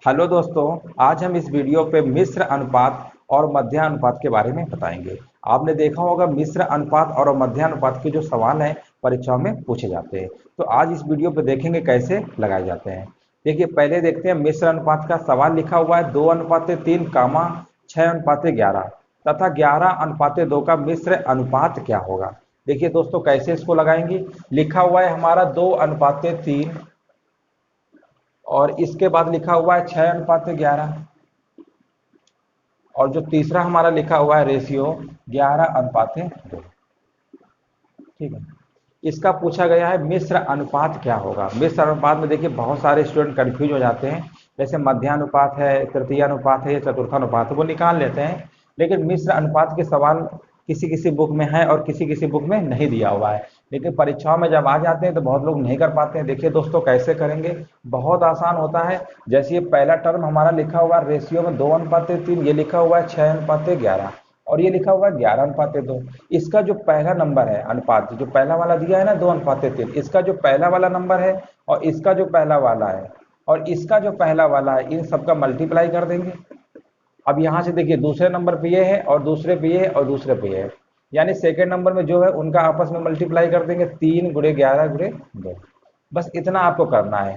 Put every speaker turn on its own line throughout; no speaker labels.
Hello दोस्तों, आज हम इस वीडियो पे मिश्र अनुपात और मध्यानुपात के बारे में बताएंगे। आपने देखा होगा मिश्र अनुपात और मध्यानुपात के जो सवाल हैं परीक्षाओं में पूछे जाते हैं। तो आज इस वीडियो पे देखेंगे कैसे लगाए जाते हैं। देखिए, पहले देखते हैं मिश्र अनुपात का सवाल लिखा हुआ है 2:3 कामा 6:11 तथा 11:2 का मिश्र अनुपात क्या होगा। देखिए दोस्तों, कैसे इसको लगाएंगे। लिखा हुआ है हमारा 2:3 और इसके बाद लिखा हुआ है 6:11 और जो तीसरा हमारा लिखा हुआ है रेशियो 11:2। ठीक है, इसका पूछा गया है मिश्र अनुपात क्या होगा। मिश्र अनुपात में देखिए बहुत सारे स्टूडेंट कंफ्यूज हो जाते हैं, जैसे मध्यानुपात है, तृतीयानुपात है या चतुर्थानुपात है, वो निकाल लेते हैं। लेकिन मिश्र अनुपात के सवाल किसी किसी बुक में है और किसी किसी बुक में नहीं दिया हुआ है, लेकिन परीक्षाओं में जब आ जाते हैं तो बहुत लोग नहीं कर पाते हैं। देखिए दोस्तों, कैसे करेंगे, बहुत आसान होता है। जैसे ये पहला टर्म हमारा लिखा हुआ है रेशियो में 2:3, ये लिखा हुआ है 6:11 और ये लिखा हुआ है 11:2। इसका जो पहला नंबर है अनुपात, जो पहला वाला दिया है ना 2:3, इसका जो पहला वाला नंबर है और इसका जो पहला वाला है और इसका जो पहला वाला है, इन सबका मल्टीप्लाई कर देंगे। अब यहाँ से देखिए दूसरे नंबर पे ये है और दूसरे पे ये है और दूसरे पे ये है, यानी सेकेंड नंबर में जो है उनका आपस में मल्टीप्लाई कर देंगे। 3 × 11 × 2, बस इतना आपको करना है।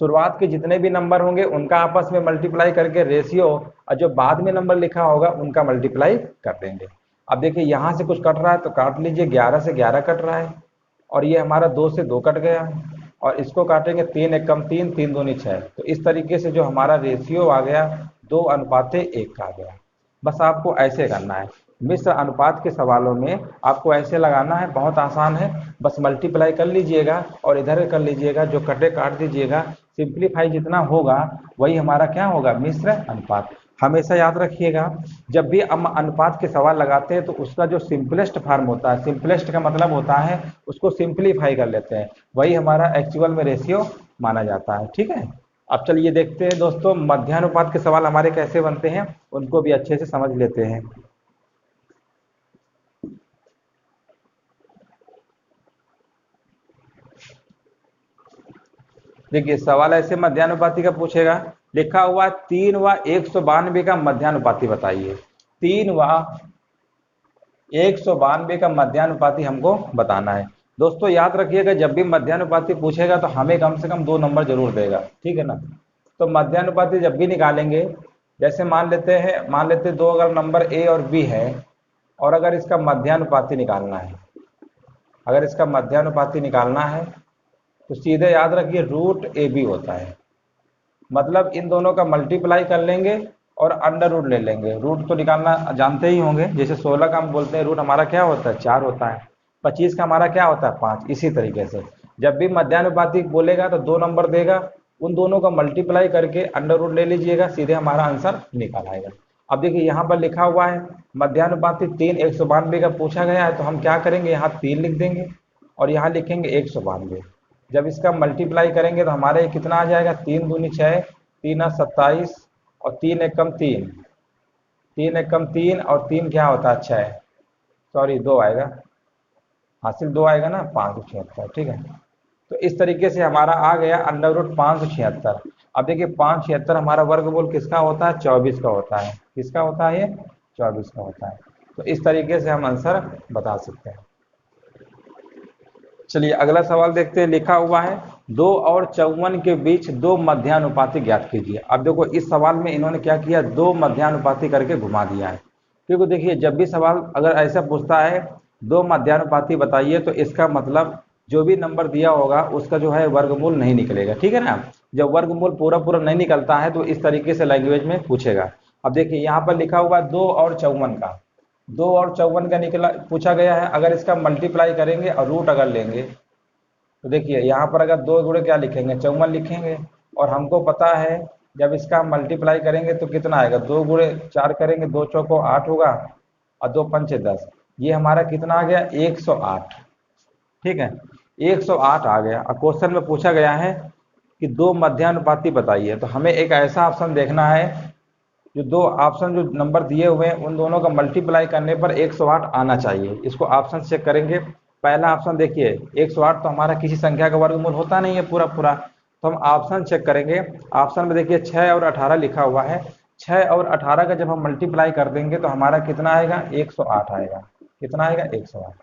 शुरुआत के जितने भी नंबर होंगे उनका आपस में मल्टीप्लाई करके रेशियो, और जो बाद में नंबर लिखा होगा उनका मल्टीप्लाई कर देंगे। अब देखिए यहाँ से कुछ कट रहा है तो काट लीजिए, 11 से 11 कट रहा है और ये हमारा 2 से 2 कट गया और इसको काटेंगे 3 एकम 3, 3 दूनी 6। तो इस तरीके से जो हमारा रेशियो आ गया 2:1 का आ गया। बस आपको ऐसे करना है। मिश्र अनुपात के सवालों में आपको ऐसे लगाना है, बहुत आसान है। बस मल्टीप्लाई कर लीजिएगा और इधर कर लीजिएगा, जो कटे काट दीजिएगा। सिंप्लीफाई जितना होगा वही हमारा क्या होगा, मिश्र अनुपात। हमेशा याद रखिएगा, जब भी हम अनुपात के सवाल लगाते हैं तो उसका जो सिंपलेस्ट फॉर्म होता है, सिंपलेस्ट का मतलब होता है उसको सिंप्लीफाई कर लेते हैं, वही हमारा एक्चुअल में रेशियो माना जाता है। ठीक है, अब चलिए देखते हैं दोस्तों मध्यानुपात के सवाल हमारे कैसे बनते हैं, उनको भी अच्छे से समझ लेते हैं। देखिए सवाल ऐसे मध्यानुपाती का पूछेगा, लिखा हुआ 3 व 192 का मध्यानुपाती बताइए। 3 व 192 का मध्यानुपाती हमको बताना है। दोस्तों याद रखिएगा, जब भी मध्यानुपाती पूछेगा तो हमें कम से कम 2 नंबर जरूर देगा, ठीक है ना। तो मध्यानुपाती जब भी निकालेंगे, जैसे मान लेते दो अगर नंबर ए और बी है और अगर इसका मध्यानुपाती निकालना है, अगर इसका मध्यानुपाती निकालना है तो सीधे याद रखिए रूट ए बी होता है। मतलब इन दोनों का मल्टीप्लाई कर लेंगे और अंडर रूट ले लेंगे। रूट तो निकालना जानते ही होंगे, जैसे 16 का हम बोलते हैं रूट हमारा क्या होता है, 4 होता है। 25 का हमारा क्या होता है, 5। इसी तरीके से जब भी मध्यानुपाती बोलेगा तो 2 नंबर देगा, उन दोनों का मल्टीप्लाई करके अंडर रूट ले लीजिएगा, सीधे हमारा आंसर निकाल आएगा। अब देखिए यहाँ पर लिखा हुआ है मध्यानुपाती 3 192 का पूछा गया है, तो हम क्या करेंगे, यहाँ 3 लिख देंगे और यहाँ लिखेंगे 192। जब इसका मल्टीप्लाई करेंगे तो हमारे कितना आ जाएगा, 3 दूनी 6, 3 27 और 3 एकम 3, 3 एकम 3 और 3 क्या होता है 6, सॉरी 2 आएगा, हासिल 2 आएगा ना, 576। ठीक है, तो इस तरीके से हमारा आ गया अंडर रूट 576। अब देखिए 576 हमारा वर्गमूल किसका होता है, 24 का होता है। किसका होता है, ये 24 का होता है। तो इस तरीके से हम आंसर बता सकते हैं। चलिए अगला सवाल देखते हैं। लिखा हुआ है 2 और 54 के बीच 2 मध्यानुपाती ज्ञात कीजिए। अब देखो इस सवाल में इन्होंने क्या किया, 2 मध्यानुपाती करके घुमा दिया है। क्योंकि देखिए जब भी सवाल अगर ऐसा पूछता है 2 मध्यानुपाती बताइए, तो इसका मतलब जो भी नंबर दिया होगा उसका जो है वर्गमूल नहीं निकलेगा, ठीक है ना। जब वर्गमूल पूरा पूरा नहीं निकलता है तो इस तरीके से लैंग्वेज में पूछेगा। अब देखिए यहाँ पर लिखा हुआ 2 और 54 का, 2 और 54 का निकला पूछा गया है। अगर इसका मल्टीप्लाई करेंगे और रूट अगर लेंगे तो देखिए यहाँ पर अगर 2 गुणे क्या लिखेंगे, 54 लिखेंगे। और हमको पता है जब इसका मल्टीप्लाई करेंगे तो कितना आएगा, 2 गुणे 4 करेंगे, 2 चौको 8 होगा और 2 पंचे 10। ये हमारा कितना आ गया, 108। ठीक है, 108 आ गया। और क्वेश्चन में पूछा गया है कि 2 मध्यानुपाती बताइए, तो हमें एक ऐसा ऑप्शन देखना है जो 2 ऑप्शन जो नंबर दिए हुए हैं उन दोनों का मल्टीप्लाई करने पर 108 आना चाहिए। इसको ऑप्शन चेक करेंगे। पहला ऑप्शन देखिए 108 तो हमारा किसी संख्या का वर्गमूल होता नहीं है पूरा पूरा, तो हम ऑप्शन चेक करेंगे। ऑप्शन में देखिए 6 और 18 लिखा हुआ है। 6 और 18 का जब हम मल्टीप्लाई कर देंगे तो हमारा कितना आएगा, 108 आएगा। कितना आएगा, 108।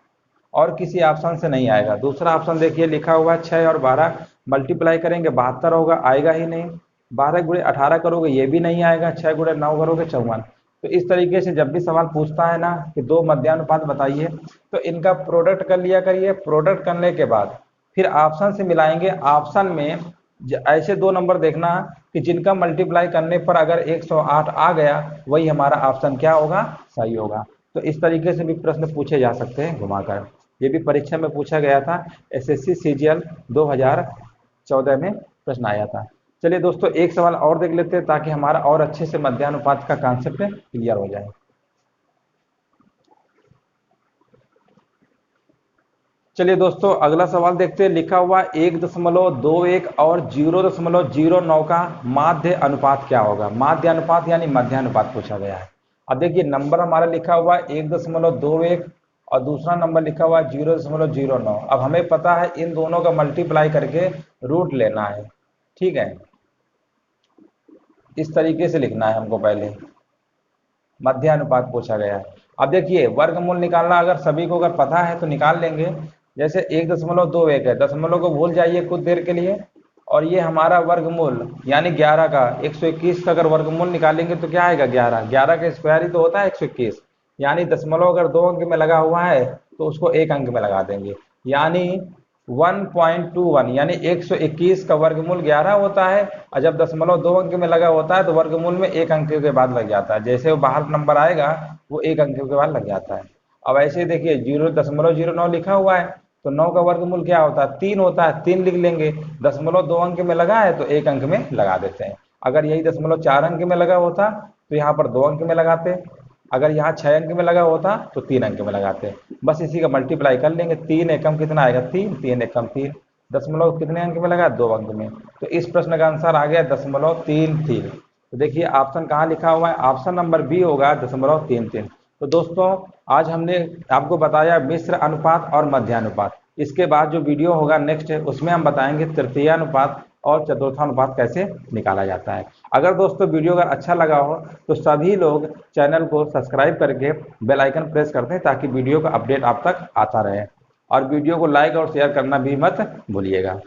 और किसी ऑप्शन से नहीं आएगा। दूसरा ऑप्शन देखिए लिखा हुआ है 6 और 12 मल्टीप्लाई करेंगे 72 होगा, आएगा ही नहीं। 12 गुणे 18 करोगे ये भी नहीं आएगा। 6 गुणे 9 करोगे 54। तो इस तरीके से जब भी सवाल पूछता है ना कि दो मध्यानुपात बताइए, तो इनका प्रोडक्ट कर लिया करिए। प्रोडक्ट करने के बाद फिर ऑप्शन से मिलाएंगे। ऑप्शन में ऐसे दो नंबर देखना कि जिनका मल्टीप्लाई करने पर अगर 108 आ गया, वही हमारा ऑप्शन क्या होगा, सही होगा। तो इस तरीके से भी प्रश्न पूछे जा सकते हैं घुमाकर। ये भी परीक्षा में पूछा गया था, एसएससी सीजीएल 2014 में प्रश्न आया था। चलिए दोस्तों एक सवाल और देख लेते हैं ताकि हमारा और अच्छे से मध्यानुपात का कॉन्सेप्ट क्लियर हो जाए। चलिए दोस्तों अगला सवाल देखते हैं। लिखा हुआ 1.21 और 0.09 का माध्य अनुपात क्या होगा। माध्य अनुपात यानी मध्यानुपात पूछा गया है। अब देखिए नंबर हमारा लिखा हुआ 1.21 और दूसरा नंबर लिखा हुआ 0.09। अब हमें पता है इन दोनों का मल्टीप्लाई करके रूट लेना है। ठीक है, इस तरीके से लिखना है हमको। पहले मध्यानुपात पूछा गया है। अब देखिए वर्गमूल निकालना अगर सभी को अगर पता है तो निकाल लेंगे। जैसे 1.21 है, दशमलव को भूल जाइए कुछ देर के लिए। और ये हमारा वर्गमूल यानी 11 का 121 का अगर वर्गमूल निकालेंगे तो क्या आएगा, 11। 11 का स्क्वायर ही तो होता है 121। यानी दशमलव अगर 2 अंक में लगा हुआ है तो उसको 1 अंक में लगा देंगे। यानी 1.21 यानी 121 का वर्गमूल 11 होता है। और जब दशमलव 2 अंक में लगा होता है तो वर्गमूल में 1 अंक के बाद लग जाता है। जैसे वो बाहर नंबर आएगा वो 1 अंक के बाद लग जाता है। अब ऐसे देखिए 0.09 लिखा हुआ है तो 9 का वर्गमूल क्या होता है, 3 होता है। 3 लिख लेंगे। दशमलव 2 अंक में लगा है तो 1 अंक में लगा देते हैं। अगर यही दशमलव 4 अंक में लगा होता तो यहाँ पर 2 अंक में लगाते। अगर यहाँ 6 अंक में लगा होता तो 3 अंक में लगाते। बस इसी का मल्टीप्लाई कर लेंगे। 3 एकम कितना आएगा, 3। 3 एकम 3। दशमलव कितने अंक में लगा, 2 अंक में। तो इस प्रश्न का आंसर आ गया 0.33। तो देखिए ऑप्शन कहाँ लिखा हुआ है, ऑप्शन नंबर बी होगा 0.33। तो दोस्तों आज हमने आपको बताया मिश्र अनुपात और मध्यानुपात। इसके बाद जो वीडियो होगा नेक्स्ट उसमें हम बताएंगे तृतीयानुपात और चतुर्थानुपात कैसे निकाला जाता है। अगर दोस्तों वीडियो अगर अच्छा लगा हो तो सभी लोग चैनल को सब्सक्राइब करके बेल आइकन प्रेस कर दें ताकि वीडियो का अपडेट आप तक आता रहे। और वीडियो को लाइक और शेयर करना भी मत भूलिएगा।